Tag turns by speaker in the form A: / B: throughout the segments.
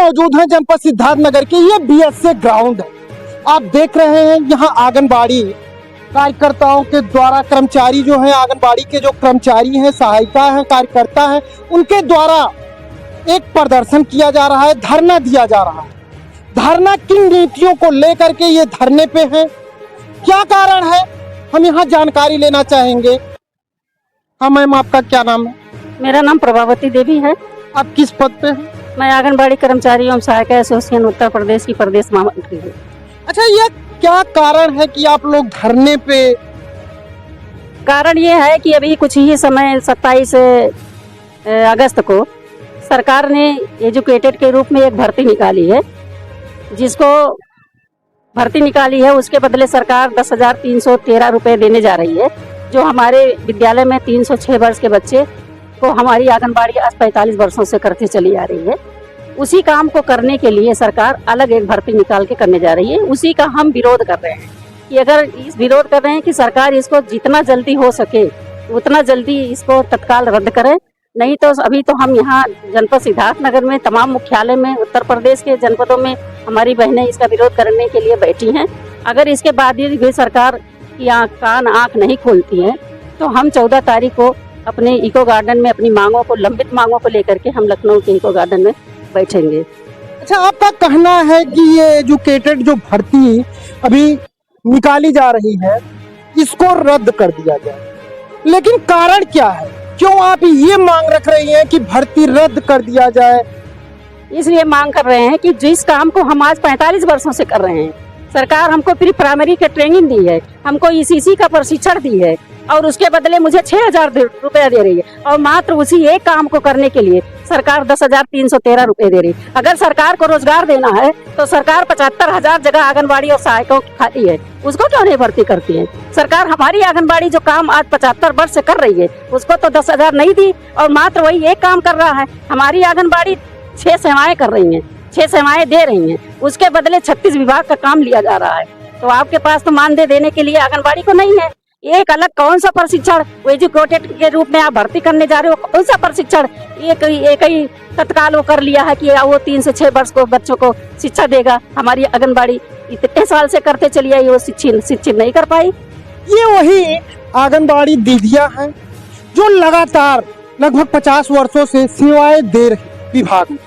A: मौजूद हैं जनपद सिद्धार्थनगर के, ये बीएसए ग्राउंड है। आप देख रहे हैं यहाँ आंगनबाड़ी कार्यकर्ताओं के द्वारा, कर्मचारी जो हैं आंगनबाड़ी के, जो कर्मचारी हैं, सहायिका हैं, कार्यकर्ता हैं, उनके द्वारा एक प्रदर्शन किया जा रहा है, धरना दिया जा रहा है। धरना किन नीतियों को लेकर के ये धरने पे हैं, क्या कारण है, हम यहाँ जानकारी लेना चाहेंगे। हाँ मैम, आपका क्या नाम है?
B: मेरा नाम प्रभावती देवी है।
A: आप किस पद पे हैं?
B: मैं आंगनबाड़ी कर्मचारी एवं सहायिका एसोसिएशन उत्तर प्रदेश की प्रदेश महामंत्री हूँ।
A: अच्छा, ये क्या कारण है कि आप लोग धरने पे?
B: कारण ये है कि अभी कुछ ही समय 27 अगस्त को सरकार ने एजुकेटेड के रूप में एक भर्ती निकाली है, जिसको भर्ती निकाली है उसके बदले सरकार 10,313 रुपये देने जा रही है, जो हमारे विद्यालय में 306 वर्ष के बच्चे को हमारी आंगनबाड़ी आज 45 वर्षों से करती चली आ रही है। उसी काम को करने के लिए सरकार अलग एक भर्ती निकाल के करने जा रही है। उसी का हम विरोध कर रहे हैं कि अगर इस विरोध कर रहे हैं कि सरकार इसको जितना जल्दी हो सके उतना जल्दी इसको तत्काल रद्द करे। नहीं तो अभी तो हम यहाँ जनपद सिद्धार्थनगर में तमाम मुख्यालय में उत्तर प्रदेश के जनपदों में हमारी बहनें इसका विरोध करने के लिए बैठी हैं। अगर इसके बाद भी सरकार की कान आँख नहीं खोलती है तो हम 14 तारीख को अपने इको गार्डन में अपनी मांगों को, लंबित मांगों को लेकर के हम लखनऊ के इको गार्डन में बैठेंगे।
A: अच्छा, आपका कहना है कि ये एजुकेटेड जो भर्ती अभी निकाली जा रही है इसको रद्द कर दिया जाए, लेकिन कारण क्या है, क्यों आप ये मांग रख रही हैं कि भर्ती रद्द कर दिया जाए?
B: इसलिए मांग कर रहे हैं कि जिस काम को हम आज 45 वर्षों से कर रहे हैं, सरकार हमको प्री प्राइमरी की ट्रेनिंग दी है, हमको ईसीसी का प्रशिक्षण दी है और उसके बदले मुझे 6,000 रुपया दे रही है, और मात्र उसी एक काम को करने के लिए सरकार 10,313 रुपये दे रही है। अगर सरकार को रोजगार देना है तो सरकार 75,000 जगह आंगनबाड़ी और सहायकों की खाली है, उसको क्यों नहीं भर्ती करती है सरकार? हमारी आंगनबाड़ी जो काम आज 75 वर्ष से कर रही है उसको तो 10,000 नहीं दी और मात्र वही एक काम कर रहा है। हमारी आंगनबाड़ी 6 सेवाएं कर रही है, 6 सेवाएं दे रही हैं, उसके बदले 36 विभाग का काम लिया जा रहा है। तो आपके पास तो मानदेय देने के लिए आंगनबाड़ी को नहीं है। एक अलग कौन सा प्रशिक्षण एजुकेटेड के रूप में आप भर्ती करने जा रहे हो, कौन सा प्रशिक्षण? एक ही तत्काल वो कर लिया है कि वो 3 से 6 वर्ष को बच्चों को शिक्षा देगा। हमारी आंगनबाड़ी इतने साल से करते चली आई, वो शिक्षित नहीं कर पाई।
A: ये वही आंगनबाड़ी दीदियां हैं जो लगातार लगभग 50 वर्षों से सेवाएं दे रही विभाग में,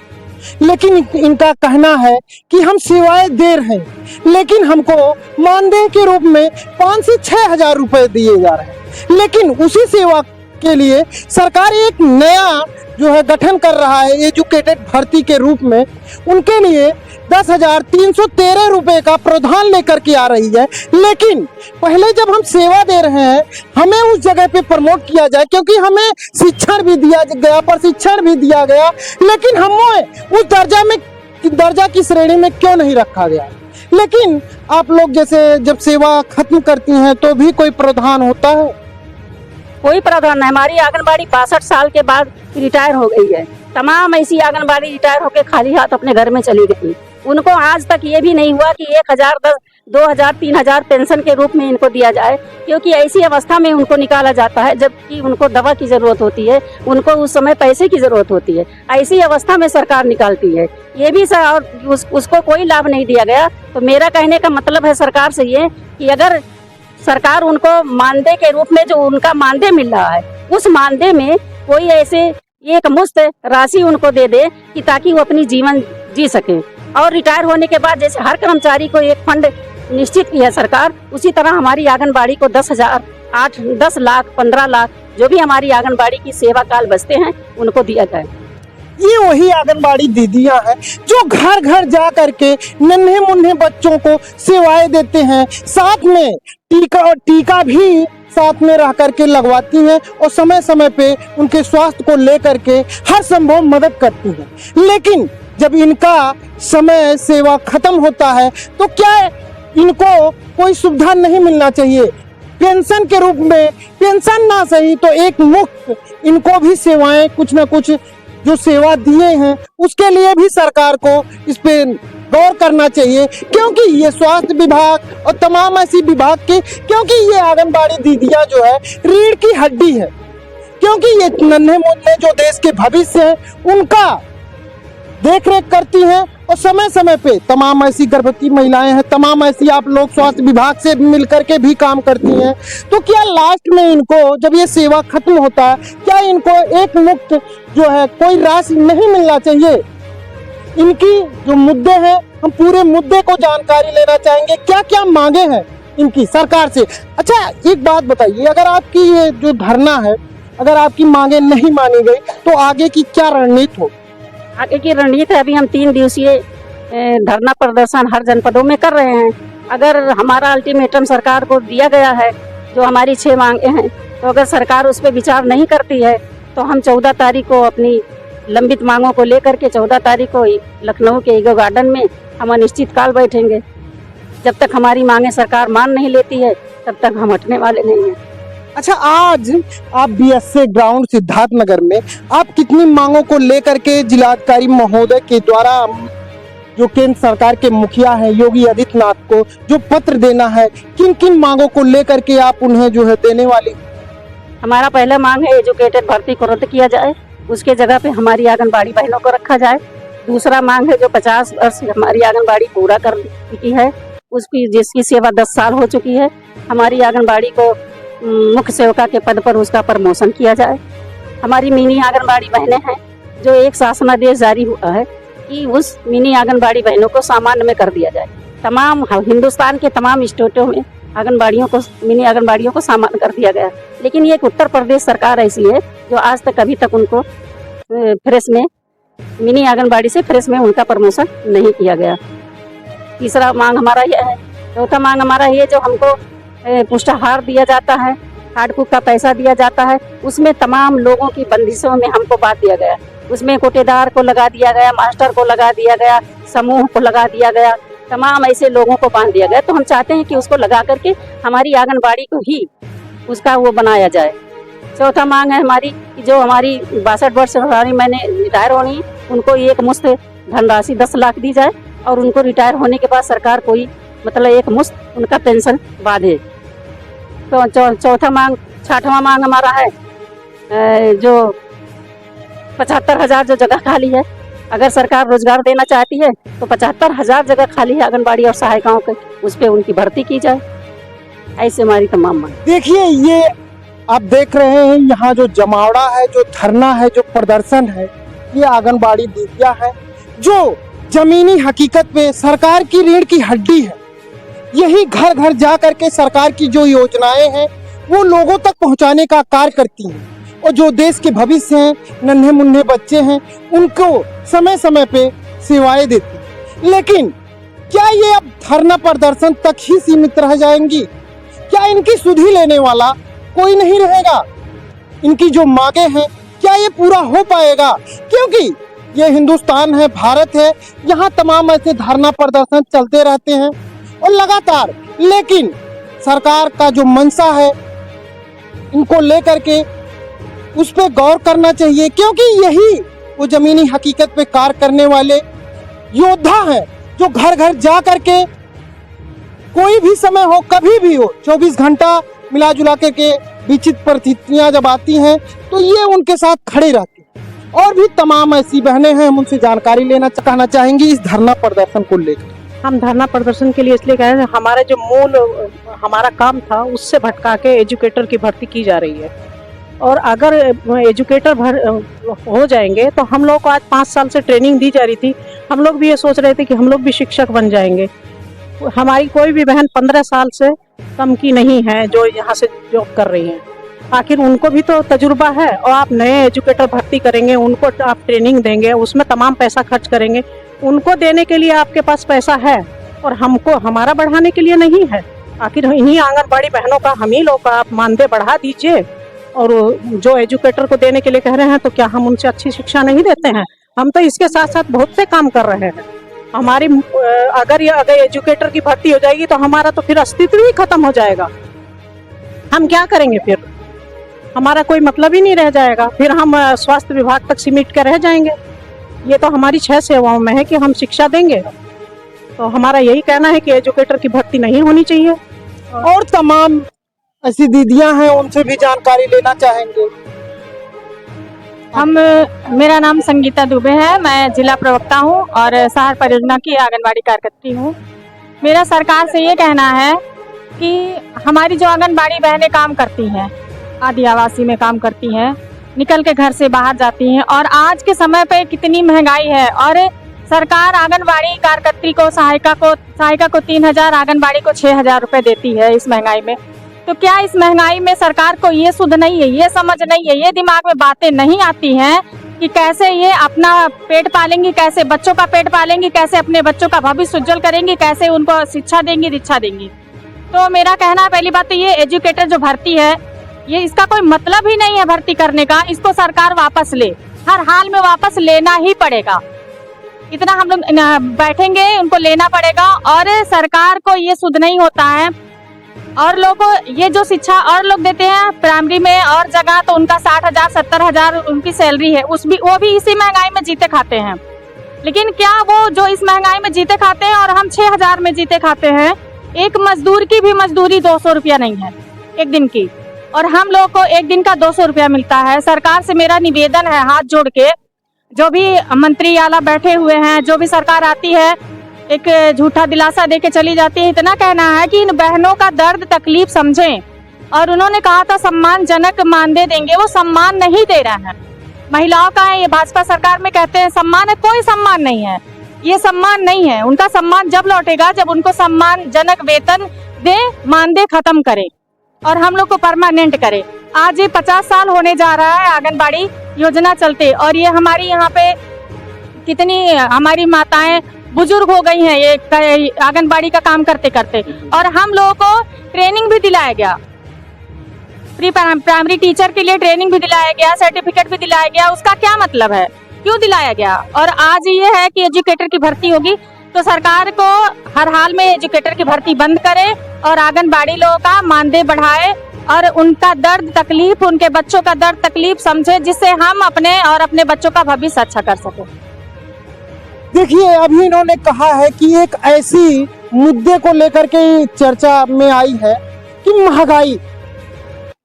A: लेकिन इनका कहना है कि हम सेवाएं दे रहे हैं लेकिन हमको मानदेय के रूप में 5 से 6,000 रुपए दिए जा रहे हैं। लेकिन उसी सेवा के लिए सरकार एक नया जो है गठन कर रहा है एजुकेटेड भर्ती के रूप में, उनके लिए 10,313 रुपए का प्रावधान लेकर के आ रही है। लेकिन पहले जब हम सेवा दे रहे हैं हमें उस जगह पे प्रमोट किया जाए, क्योंकि हमें शिक्षण भी दिया गया, प्रशिक्षण भी दिया गया, लेकिन हमें उस दर्जा की श्रेणी में क्यों नहीं रखा गया? लेकिन आप लोग जैसे जब सेवा खत्म करती हैं तो भी कोई प्रावधान होता है?
B: कोई प्रावधान नहीं। हमारी आंगनबाड़ी 62 साल के बाद रिटायर हो गई है। तमाम ऐसी आंगनबाड़ी रिटायर होकर खाली हाथ अपने घर में चली गई। उनको आज तक ये भी नहीं हुआ कि 1,000, 2,000, 3,000 पेंशन के रूप में इनको दिया जाए, क्योंकि ऐसी अवस्था में उनको निकाला जाता है जबकि उनको दवा की जरूरत होती है, उनको उस समय पैसे की जरूरत होती है। ऐसी अवस्था में सरकार निकालती है, ये भी और उसको कोई लाभ नहीं दिया गया। तो मेरा कहने का मतलब है सरकार से ये कि अगर सरकार उनको मानदेय के रूप में जो उनका मानदेय मिल रहा है उस मानदेय में कोई ऐसे एक मुफ्त राशि उनको दे दे कि ताकि वो अपनी जीवन जी सके। और रिटायर होने के बाद जैसे हर कर्मचारी को एक फंड निश्चित की है सरकार, उसी तरह हमारी आंगनबाड़ी को 10,000, 8, 10 लाख, 15 लाख जो भी हमारी आंगनबाड़ी की सेवा काल बचते हैं उनको दिया जाए।
A: ये वही आंगनबाड़ी दीदियां हैं जो घर घर जा करके नन्हे मुन्ने बच्चों को सेवाएं देते हैं, साथ में टीका भी साथ में रह करके लगवाती हैं और समय समय पे उनके स्वास्थ्य को लेकर के हर संभव मदद करती हैं। लेकिन जब इनका समय सेवा खत्म होता है तो क्या इनको कोई सुविधा नहीं मिलना चाहिए? पेंशन के रूप में, पेंशन ना सही तो एक मुफ्त इनको भी सेवाएं, कुछ ना कुछ जो सेवा दिए हैं उसके लिए भी सरकार को इस पे गौर करना चाहिए, क्योंकि ये स्वास्थ्य विभाग और तमाम ऐसी विभाग की, क्योंकि ये आंगनबाड़ी दीदियां जो है रीढ़ की हड्डी है, क्योंकि ये नन्हे मुन्ने जो देश के भविष्य है उनका देख रेख करती हैं और समय समय पे तमाम ऐसी गर्भवती महिलाएं हैं, तमाम ऐसी आप लोग स्वास्थ्य विभाग से मिल करके भी काम करती हैं। तो क्या लास्ट में इनको जब ये सेवा खत्म होता है, क्या इनको एक मुक्त जो है कोई राशि नहीं मिलना चाहिए? इनकी जो मुद्दे हैं, हम पूरे मुद्दे को जानकारी लेना चाहेंगे, क्या क्या मांगे हैं इनकी सरकार से। अच्छा एक बात बताइए, अगर आपकी ये जो धरना है, अगर आपकी मांगे नहीं मानी गई तो आगे की क्या रणनीति हो?
B: आगे की रणनीति अभी हम 3 दिवसीय धरना प्रदर्शन हर जनपदों में कर रहे हैं। अगर हमारा अल्टीमेटम सरकार को दिया गया है, जो हमारी 6 मांगे हैं, तो अगर सरकार उस पर विचार नहीं करती है तो हम 14 तारीख को अपनी लंबित मांगों को लेकर के 14 तारीख को लखनऊ के ईगो गार्डन में हम अनिश्चितकाल बैठेंगे। जब तक हमारी मांगे सरकार मान नहीं लेती है तब तक हम हटने वाले नहीं हैं।
A: अच्छा, आज आप बीएसए ग्राउंड सिद्धार्थनगर में आप कितनी मांगों को लेकर के जिलाधिकारी महोदय के द्वारा जो केंद्र सरकार के मुखिया हैं योगी आदित्यनाथ को जो पत्र देना है, किन किन मांगों को लेकर के आप उन्हें जो है देने वाली?
B: हमारा पहला मांग है एजुकेटेड भर्ती को रद्द किया जाए, उसके जगह पे हमारी आंगनबाड़ी बहनों को रखा जाए। दूसरा मांग है जो 50 वर्ष हमारी आंगनबाड़ी पूरा कर चुकी है, उसकी जिसकी सेवा 10 साल हो चुकी है, हमारी आंगनबाड़ी को मुख्य सेविका के पद पर उसका प्रमोशन किया जाए। हमारी मिनी आंगनबाड़ी बहनें हैं जो एक शासनादेश जारी हुआ है कि उस मिनी आंगनबाड़ी बहनों को सामान्य में कर दिया जाए। तमाम हिंदुस्तान के तमाम स्टेटों में आंगनबाड़ियों को, मिनी आंगनबाड़ियों को सामान्य कर दिया गया, लेकिन ये एक उत्तर प्रदेश सरकार ऐसी है जो आज तक अभी तक उनको फ्रेश में, मिनी आंगनबाड़ी से फ्रेश में उनका प्रमोशन नहीं किया गया। तीसरा मांग हमारा यह है। चौथा मांग हमारा ये जो हमको पुष्टाहार दिया जाता है, हार्ड कुक का पैसा दिया जाता है, उसमें तमाम लोगों की बंदिशों में हमको बांट दिया गया। उसमें कोटेदार को लगा दिया गया, मास्टर को लगा दिया गया, समूह को लगा दिया गया, तमाम ऐसे लोगों को बांध दिया गया। तो हम चाहते हैं कि उसको लगा करके हमारी आंगनबाड़ी को ही उसका वो बनाया जाए। चौथा मांग है हमारी कि जो हमारी 62 वर्ष हमारी मैंने रिटायर होनी है, उनको एक मुश्त धनराशि 10 लाख दी जाए और उनको रिटायर होने के बाद सरकार कोई मतलब एक मुश्त उनका पेंशन बांधे। तो चौथा मांग, 6वां मांग हमारा है जो 75,000 जो जगह खाली है, अगर सरकार रोजगार देना चाहती है तो 75,000 जगह खाली है आंगनबाड़ी और सहायिकाओं के, उस पर उनकी भर्ती की जाए। ऐसे हमारी तमाम मांग।
A: देखिए, ये आप देख रहे हैं यहाँ जो जमावड़ा है, जो धरना है, जो प्रदर्शन है, ये आंगनबाड़ी दीदियां है जो जमीनी हकीकत पे सरकार की रीढ़ की हड्डी है। यही घर घर जा करके सरकार की जो योजनाएं हैं वो लोगों तक पहुंचाने का कार्य करती हैं और जो देश के भविष्य हैं, नन्हे मुन्ने बच्चे हैं, उनको समय समय पे सेवाएं देती हैं। लेकिन क्या ये अब धरना प्रदर्शन तक ही सीमित रह जाएंगी? क्या इनकी सुधि लेने वाला कोई नहीं रहेगा? इनकी जो मांगे हैं क्या ये पूरा हो पाएगा? क्योंकि ये हिंदुस्तान है, भारत है, यहाँ तमाम ऐसे धरना प्रदर्शन चलते रहते हैं और लगातार, लेकिन सरकार का जो मंशा है इनको लेकर के उस पर गौर करना चाहिए, क्योंकि यही वो जमीनी हकीकत पे कार्य करने वाले योद्धा हैं जो घर घर जा करके कोई भी समय हो, कभी भी हो, 24 घंटा मिला जुला के विचित्र परिस्थितियां जब आती हैं तो ये उनके साथ खड़े रहते हैं। और भी तमाम ऐसी बहनें हैं, हम उनसे जानकारी कहना चाहेंगी इस धरना प्रदर्शन को लेकर।
C: हम धरना प्रदर्शन के लिए इसलिए कह रहे हैं, हमारा जो मूल हमारा काम था उससे भटका के एजुकेटर की भर्ती की जा रही है। और अगर एजुकेटर हो जाएंगे तो हम लोग को आज 5 साल से ट्रेनिंग दी जा रही थी, हम लोग भी ये सोच रहे थे कि हम लोग भी शिक्षक बन जाएंगे। हमारी कोई भी बहन 15 साल से कम की नहीं है जो यहाँ से जॉब कर रही हैं। आखिर उनको भी तो तजुर्बा है और आप नए एजुकेटर भर्ती करेंगे, उनको आप ट्रेनिंग देंगे, उसमें तमाम पैसा खर्च करेंगे, उनको देने के लिए आपके पास पैसा है और हमको हमारा बढ़ाने के लिए नहीं है। आखिर इन्हीं आंगनबाड़ी बहनों का, हम ही लोग का आप मानदेय बढ़ा दीजिए। और जो एजुकेटर को देने के लिए कह रहे हैं तो क्या हम उनसे अच्छी शिक्षा नहीं देते हैं? हम तो इसके साथ साथ बहुत से काम कर रहे हैं। हमारी अगर एजुकेटर की भर्ती हो जाएगी तो हमारा तो फिर अस्तित्व ही खत्म हो जाएगा। हम क्या करेंगे फिर? हमारा कोई मतलब ही नहीं रह जाएगा, फिर हम स्वास्थ्य विभाग तक सिमट कर रह जाएंगे। ये तो हमारी 6 सेवाओं में है कि हम शिक्षा देंगे। तो हमारा यही कहना है कि एजुकेटर की भर्ती नहीं होनी चाहिए।
A: और तमाम ऐसी दीदियां हैं, उनसे भी जानकारी लेना चाहेंगे।
D: मेरा नाम संगीता दुबे है। मैं जिला प्रवक्ता हूँ और शहर परियोजना की आंगनबाड़ी कार्यकर्त्री हूँ। मेरा सरकार से ये कहना है कि हमारी जो आंगनबाड़ी बहनें काम करती हैं, आदि आवासी में काम करती हैं, निकल के घर से बाहर जाती हैं, और आज के समय पे कितनी महंगाई है, और सरकार आंगनबाड़ी कार्यकर्त्री को सहायिका को 3,000, आंगनबाड़ी को 6,000 रुपये देती है इस महंगाई में। तो क्या इस महंगाई में सरकार को ये सुध नहीं है, ये समझ नहीं है, ये दिमाग में बातें नहीं आती हैं कि कैसे ये अपना पेट पालेंगी, कैसे बच्चों का पेट पालेंगी, कैसे अपने बच्चों का भविष्य उज्जवल करेंगी, कैसे उनको शिक्षा देंगी, दीक्षा देंगी। तो मेरा कहना है, पहली बात तो ये एजुकेटर जो भर्ती है, ये इसका कोई मतलब ही नहीं है भर्ती करने का। इसको सरकार वापस ले, हर हाल में वापस लेना ही पड़ेगा। इतना हम लोग बैठेंगे, उनको लेना पड़ेगा। और सरकार को ये सुध नहीं होता है, और लोगों को ये जो शिक्षा और लोग देते हैं प्राइमरी में और जगह, तो उनका 60,000 70,000 उनकी सैलरी है, वो भी इसी महंगाई में जीते खाते हैं। लेकिन क्या वो जो इस महंगाई में जीते खाते हैं और हम 6,000 में जीते खाते हैं, एक मजदूर की भी मजदूरी 200 रुपया नहीं है एक दिन की, और हम लोग को एक दिन का 200 रुपया मिलता है। सरकार से मेरा निवेदन है, हाथ जोड़ के, जो भी मंत्री आला बैठे हुए हैं, जो भी सरकार आती है, एक झूठा दिलासा देके चली जाती है। इतना कहना है कि इन बहनों का दर्द तकलीफ समझें। और उन्होंने कहा था सम्मानजनक मानदेय देंगे, वो सम्मान नहीं दे रहे हैं। महिलाओं का है ये, भाजपा सरकार में कहते हैं सम्मान है, कोई सम्मान नहीं है, ये सम्मान नहीं है। उनका सम्मान जब लौटेगा जब उनको सम्मानजनक वेतन दे, मानदेय खत्म करे और हम लोग को परमानेंट करे। आज ये 50 साल होने जा रहा है आंगनबाड़ी योजना चलते, और ये हमारी यहाँ पे कितनी हमारी माताएं बुजुर्ग हो गई हैं ये आंगनबाड़ी का काम करते करते। और हम लोगों को ट्रेनिंग भी दिलाया गया, प्री प्राइमरी टीचर के लिए ट्रेनिंग भी दिलाया गया, सर्टिफिकेट भी दिलाया गया। उसका क्या मतलब है, क्यों दिलाया गया? और आज ये है कि एजुकेटर की भर्ती होगी, तो सरकार को हर हाल में एजुकेटर की भर्ती बंद करे और आंगनबाड़ी लोगों का मानदेय बढ़ाए और उनका दर्द तकलीफ, उनके बच्चों का दर्द तकलीफ समझे, जिससे हम अपने और अपने बच्चों का भविष्य अच्छा कर सकें।
A: देखिए, अभी इन्होंने कहा है कि एक ऐसी मुद्दे को लेकर के चर्चा में आई है कि महंगाई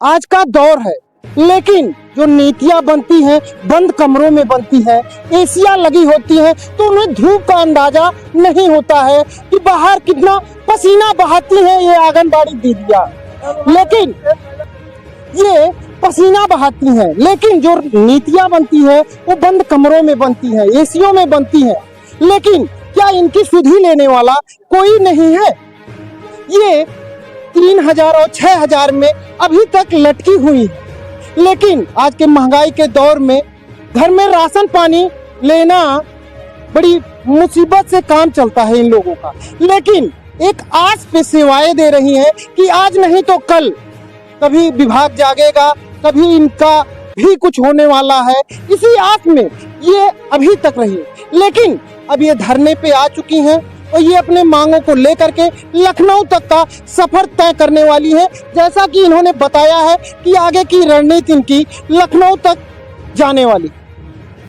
A: आज का दौर है, लेकिन जो नीतियां बनती हैं बंद कमरों में बनती है, एसियां लगी होती हैं, तो उन्हें धूप का अंदाजा नहीं होता है कि बाहर कितना पसीना बहाती हैं ये आंगनबाड़ी दीदियां। लेकिन ये पसीना बहाती हैं, लेकिन जो नीतियां बनती है वो बंद कमरों में बनती है, एसियों में बनती है। लेकिन क्या इनकी सुधि लेने वाला कोई नहीं है? ये 3,000 और 6,000 में अभी तक लटकी हुई है, लेकिन आज के महंगाई के दौर में घर में राशन पानी लेना बड़ी मुसीबत से काम चलता है इन लोगों का। लेकिन एक आस पे सेवाएं दे रही हैं कि आज नहीं तो कल कभी विभाग जागेगा, कभी इनका भी कुछ होने वाला है, इसी आस में ये अभी तक रही। लेकिन अब ये धरने पे आ चुकी हैं और ये अपने मांगों को लेकर के लखनऊ तक का सफर तय करने वाली है। जैसा कि इन्होंने बताया है कि आगे की रणनीति इनकी लखनऊ तक जाने वाली।